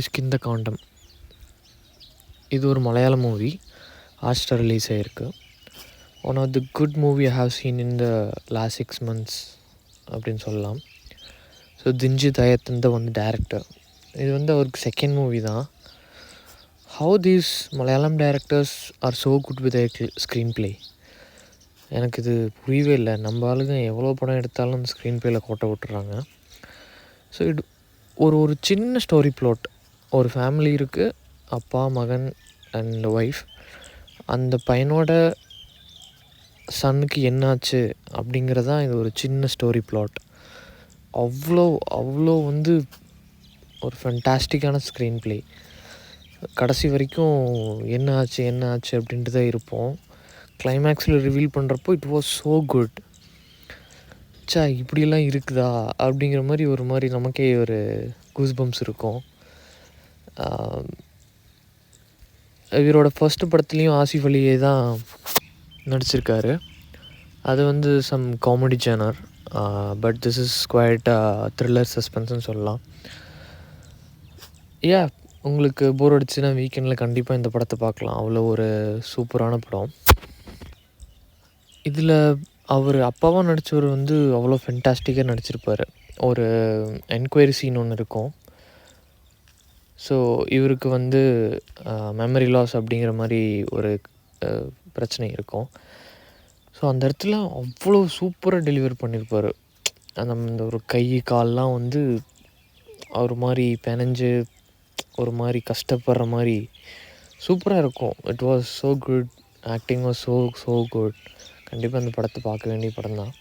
கிஷ்கிந்த காண்டம். இது ஒரு மலையாள மூவி. ஹாட்ஸ்டார் ரிலீஸ் ஆகிருக்கு. One of the good movie I have seen in the last 6 months அப்படின்னு சொல்லலாம். ஸோ தின்ஜி தயத்தன் தான் வந்து டேரக்டர். இது வந்து அவருக்கு செகண்ட் மூவி தான். How these Malayalam directors are so good with screenplay, எனக்கு இது புரியவே இல்லை. நம்ம ஆளுங்க எவ்வளோ படம் எடுத்தாலும் அந்த ஸ்க்ரீன் ப்ளேயில் கோட்டை விட்டுறாங்க. ஸோ இது ஒரு சின்ன ஸ்டோரி ப்ளாட். ஒரு ஃபேமிலி இருக்குது, அப்பா, மகன் அண்ட் ஒய்ஃப். அந்த பையனோட சன்னுக்கு என்னாச்சு அப்படிங்கிறதான் இது ஒரு சின்ன ஸ்டோரி ப்ளாட். அவ்வளோ வந்து ஒரு ஃபேண்டாஸ்டிக்கான ஸ்க்ரீன் ப்ளே. கடைசி வரைக்கும் என்ன ஆச்சு அப்படின்ட்டு தான் இருப்போம். கிளைமேக்ஸில் ரிவீல் பண்ணுறப்போ இட் வாஸ் ஸோ குட். இப்படியெல்லாம் இருக்குதா அப்படிங்கிற மாதிரி ஒரு மாதிரி நமக்கே ஒரு கூஸ்பம்ஸ் இருக்கும். இவரோட ஃபர்ஸ்ட் படத்துலேயும் ஆசிஃப் அலியே தான் நடிச்சிருக்காரு. அது வந்து some comedy genre, but this is quite thriller சஸ்பென்ஸ்னு சொல்லலாம். உங்களுக்கு போர் அடிச்சுன்னா வீக்கெண்டில் கண்டிப்பாக இந்த படத்தை பார்க்கலாம். அவ்வளோ ஒரு சூப்பரான படம். இதில் அவர் அப்பாவாக நடித்தவர் வந்து அவ்வளோ ஃபென்டாஸ்டிக்காக நடிச்சிருப்பார். ஒரு என்கொயரி சீன் ஒன்று இருக்கும். ஸோ இவருக்கு வந்து மெமரி லாஸ் அப்படிங்கிற மாதிரி ஒரு பிரச்சனை இருக்கும். ஸோ அந்த இடத்துல அவ்வளோ சூப்பராக டெலிவர் பண்ணியிருப்பார். அந்த ஒரு கை கால்லாம் வந்து ஒரு மாதிரி பெனஞ்சு ஒரு மாதிரி கஷ்டப்படுற மாதிரி சூப்பராக இருக்கும். It was so good. Acting was so good. கண்டிப்பாக அந்த படத்தை பார்க்க வேண்டிய படம் தான்.